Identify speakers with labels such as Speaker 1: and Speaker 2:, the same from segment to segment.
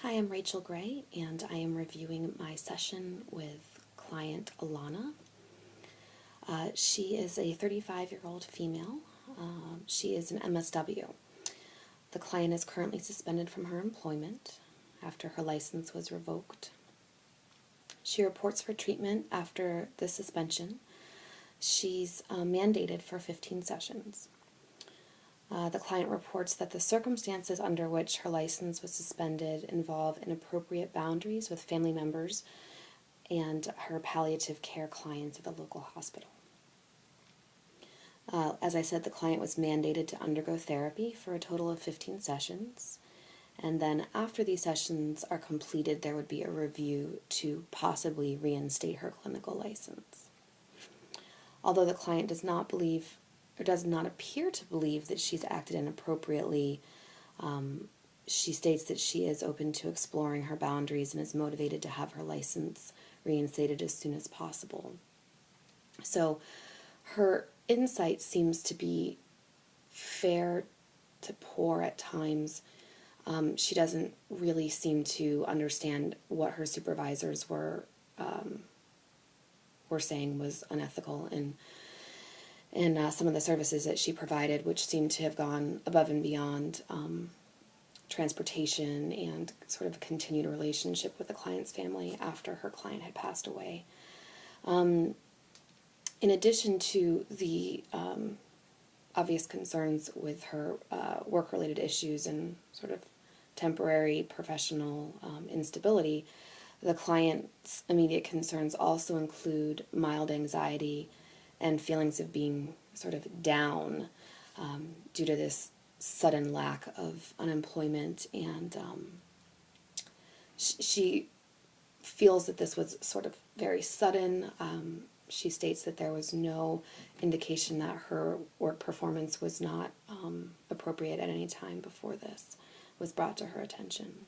Speaker 1: Hi, I'm Rachel Gray, and I am reviewing my session with client Alana. She is a 35-year-old female. She is an MSW. The client is currently suspended from her employment after her license was revoked. She reports for treatment after the suspension. She's mandated for 15 sessions. The client reports that the circumstances under which her license was suspended involve inappropriate boundaries with family members and her palliative care clients at the local hospital. As I said, the client was mandated to undergo therapy for a total of 15 sessions, and then after these sessions are completed, there would be a review to possibly reinstate her clinical license. Although the client does not believe or does not appear to believe that she's acted inappropriately, she states that she is open to exploring her boundaries and is motivated to have her license reinstated as soon as possible. So her insight seems to be fair to poor at times. She doesn't really seem to understand what her supervisors were saying was unethical, and some of the services that she provided, which seemed to have gone above and beyond transportation and sort of a continued relationship with the client's family after her client had passed away. In addition to the obvious concerns with her work-related issues and sort of temporary professional instability, the client's immediate concerns also include mild anxiety and feelings of being sort of down due to this sudden lack of unemployment, and she feels that this was sort of very sudden. She states that there was no indication that her work performance was not appropriate at any time before this was brought to her attention.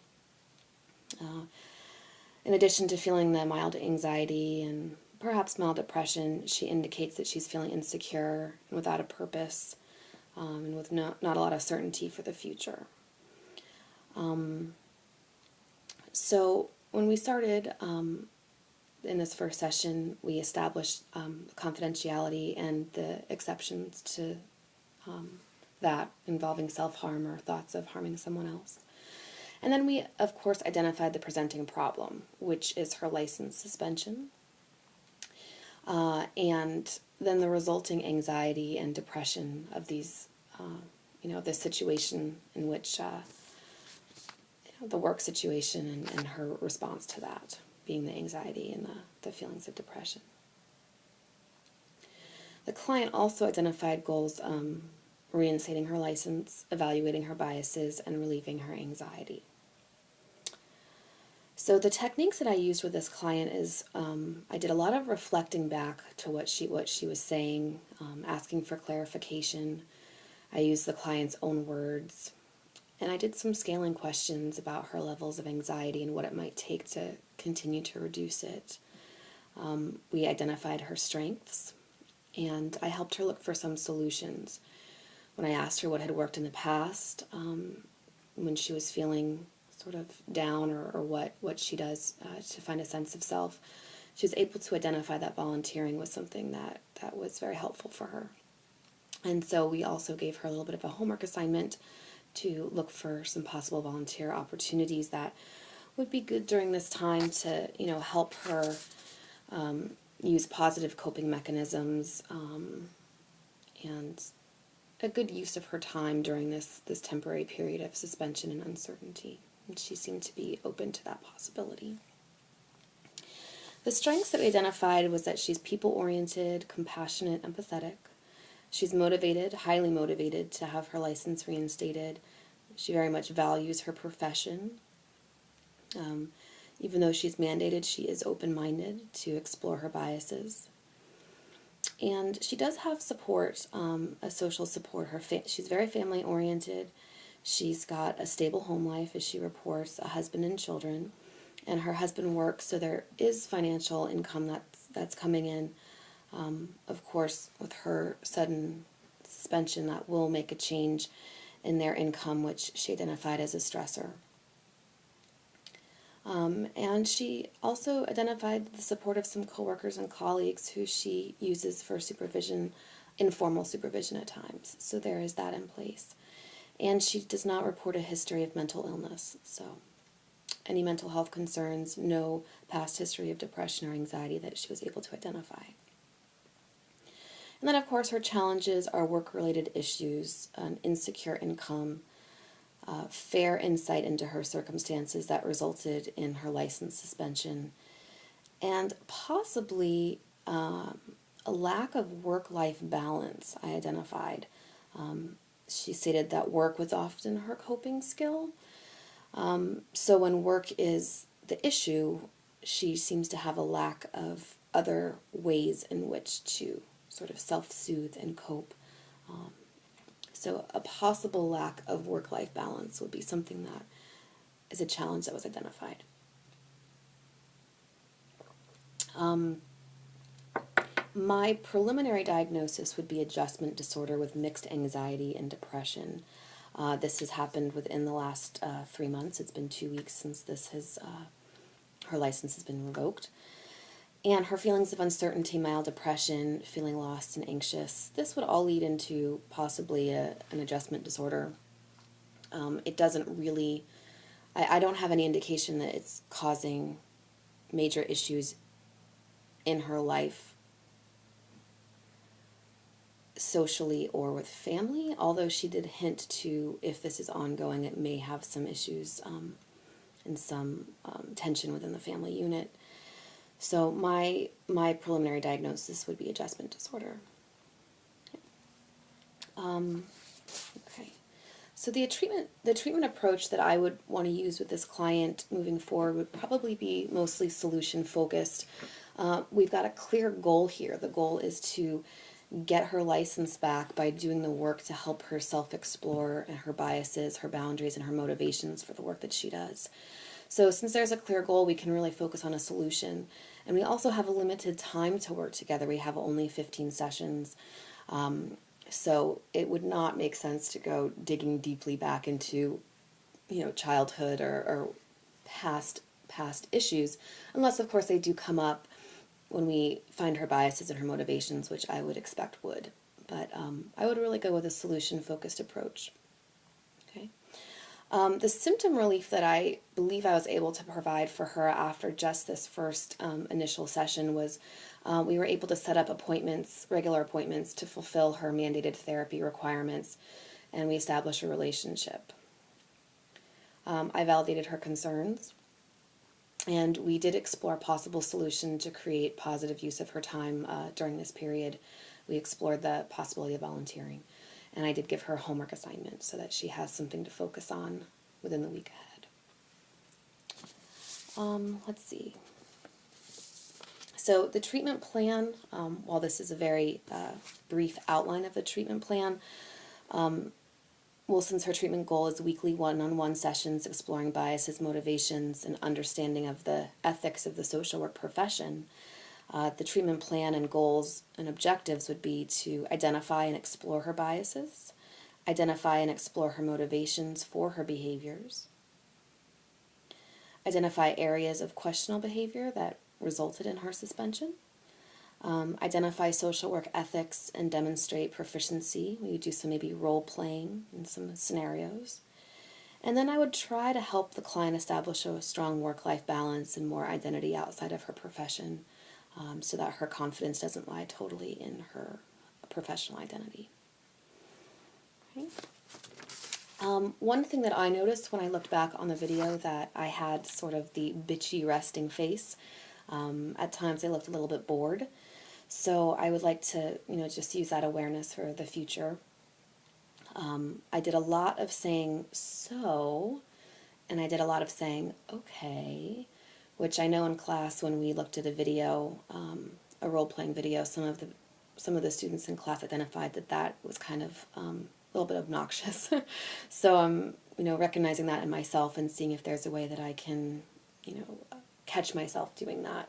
Speaker 1: In addition to feeling the mild anxiety and perhaps mild depression, she indicates that she's feeling insecure and without a purpose, and with not a lot of certainty for the future. So when we started in this first session, we established confidentiality and the exceptions to that involving self-harm or thoughts of harming someone else. And then we, of course, identified the presenting problem, which is her license suspension. And then the resulting anxiety and depression of these, this situation in which, the work situation and her response to that being the anxiety and the feelings of depression. The client also identified goals reinstating her license, evaluating her biases, and relieving her anxiety. So the techniques that I used with this client is I did a lot of reflecting back to what she was saying, asking for clarification. I used the client's own words, and I did some scaling questions about her levels of anxiety and what it might take to continue to reduce it. We identified her strengths, and I helped her look for some solutions. When I asked her what had worked in the past, when she was feeling sort of down, or what she does to find a sense of self, she was able to identify that volunteering was something that was very helpful for her. And so we also gave her a little bit of a homework assignment to look for some possible volunteer opportunities that would be good during this time to, help her use positive coping mechanisms and a good use of her time during this temporary period of suspension and uncertainty. And she seemed to be open to that possibility. The strengths that we identified was that she's people-oriented, compassionate, empathetic. She's motivated, highly motivated to have her license reinstated. She very much values her profession. Even though she's mandated, she is open-minded to explore her biases. And she does have support, a social support. She's very family-oriented. She's got a stable home life, as she reports, a husband and children. And her husband works, so there is financial income that's coming in. Of course, with her sudden suspension, that will make a change in their income, which she identified as a stressor. And she also identified the support of some coworkers and colleagues who she uses for supervision, informal supervision at times. So there is that in place. And she does not report a history of mental illness. So any mental health concerns, no past history of depression or anxiety that she was able to identify. And then, of course, her challenges are work-related issues, an insecure income, fair insight into her circumstances that resulted in her license suspension, and possibly a lack of work-life balance I identified. She stated that work was often her coping skill. So when work is the issue, she seems to have a lack of other ways in which to sort of self-soothe and cope. So a possible lack of work-life balance would be something that is a challenge that was identified. My preliminary diagnosis would be adjustment disorder with mixed anxiety and depression. This has happened within the last 3 months. It's been 2 weeks since her license has been revoked. And her feelings of uncertainty, mild depression, feeling lost and anxious, this would all lead into possibly an adjustment disorder. It doesn't really, I don't have any indication that it's causing major issues in her life socially or with family, although she did hint to, if this is ongoing, it may have some issues and some tension within the family unit. So my preliminary diagnosis would be adjustment disorder. Okay. So the treatment approach that I would want to use with this client moving forward would probably be mostly solution focused. We've got a clear goal here. The goal is to get her license back by doing the work to help her self-explore and her biases, her boundaries, and her motivations for the work that she does. So since there's a clear goal, we can really focus on a solution. And we also have a limited time to work together. We have only 15 sessions. So it would not make sense to go digging deeply back into, childhood or past issues, unless, of course, they do come up when we find her biases and her motivations, which I would expect would. But I would really go with a solution-focused approach. Okay. The symptom relief that I believe I was able to provide for her after just this first initial session was we were able to set up regular appointments to fulfill her mandated therapy requirements, and we established a relationship. I validated her concerns, and we did explore a possible solution to create positive use of her time during this period. We explored the possibility of volunteering. And I did give her a homework assignment so that she has something to focus on within the week ahead. Let's see. So the treatment plan, while this is a very brief outline of the treatment plan, since her treatment goal is weekly one-on-one sessions exploring biases, motivations, and understanding of the ethics of the social work profession, the treatment plan and goals and objectives would be to identify and explore her biases, identify and explore her motivations for her behaviors, identify areas of questionable behavior that resulted in her suspension, identify social work ethics and demonstrate proficiency. We would do some maybe role-playing in some scenarios. And then I would try to help the client establish a strong work-life balance and more identity outside of her profession, so that her confidence doesn't lie totally in her professional identity. Okay. One thing that I noticed when I looked back on the video, that I had sort of the bitchy resting face. At times I looked a little bit bored. So I would like to, just use that awareness for the future. I did a lot of saying so, and I did a lot of saying okay, which I know in class when we looked at a video, a role-playing video, some of the students in class identified that was kind of a little bit obnoxious. So I'm, recognizing that in myself and seeing if there's a way that I can, catch myself doing that.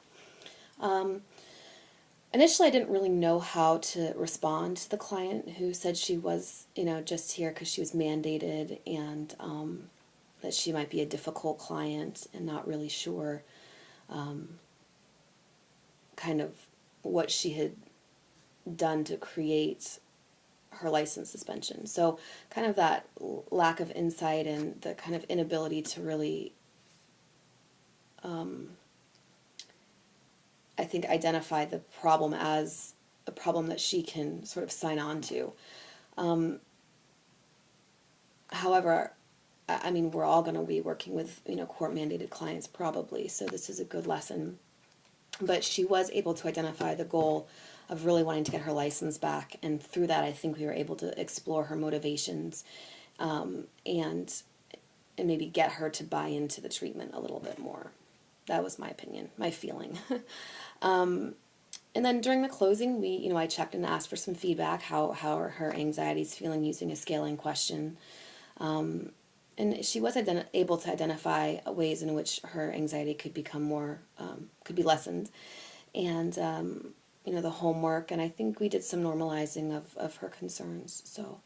Speaker 1: Initially, I didn't really know how to respond to the client who said she was, just here because she was mandated, and that she might be a difficult client and not really sure kind of what she had done to create her license suspension. So kind of that lack of insight and the kind of inability to really, I think, identify the problem as a problem that she can sort of sign on to. However, I mean, we're all going to be working with, court-mandated clients probably, so this is a good lesson. But she was able to identify the goal of really wanting to get her license back, and through that, I think we were able to explore her motivations, and maybe get her to buy into the treatment a little bit more. That was my opinion, my feeling. And then during the closing, I checked and asked for some feedback, how her anxiety is feeling using a scaling question. And she was able to identify ways in which her anxiety could become more, could be lessened. And, the homework, and I think we did some normalizing of her concerns. So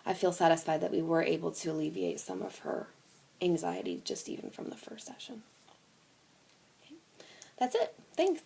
Speaker 1: I feel satisfied that we were able to alleviate some of her anxiety just even from the first session. Okay. That's it. Thanks.